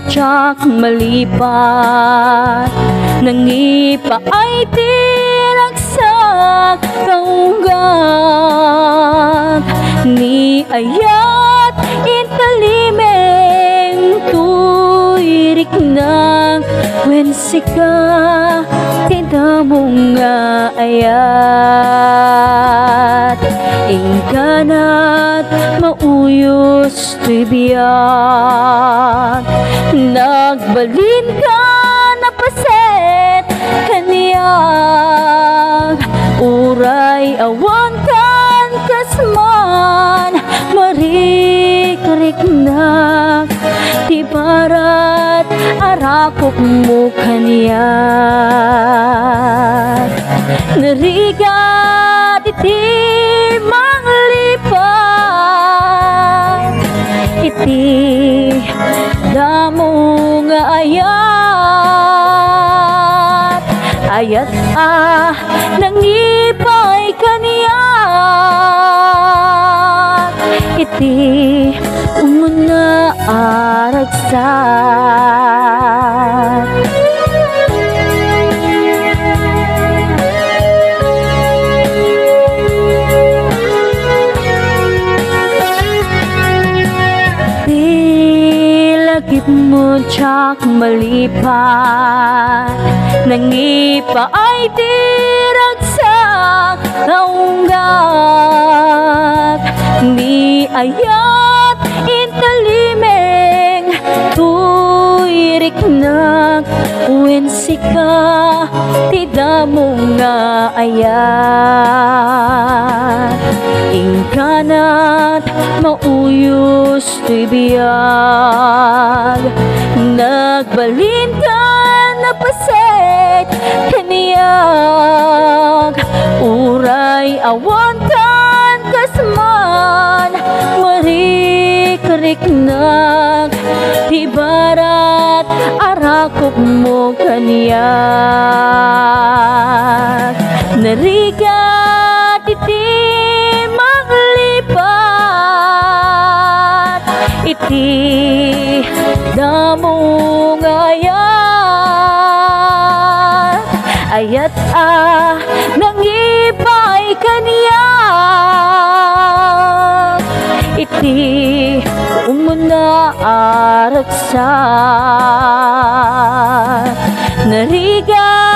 tsak malipat, nangipa ay tinagsak kaunggat, ni ayat intalimeng tuirik ng wensika tinamong nga ayat, ingkanat mauyos tuy biyak, nagbalin ka na paset kaniyag, uray awan kan kasman marik-riknak, ti barat arakop mo kaniyag, narigat iti manglipat, iti damo nga ayat, ayat nangipay kaniyag, iti umuna aragsak. Dilagip mo tsak malipat, nangipa ay diragsak naunggat, ni ayat intalimeng tuiriknak wensika tidamo nga ayat, ingkanat mauyos tuy biyak, nagbalin ka na paset kaniyag, uray awan kan kasman marik-riknak, di barat arakop mo kaniyag, narigat iti maglipat, iti damo nga ayat, ayat nangipay kaniyag, iti umuna aragsak, narigat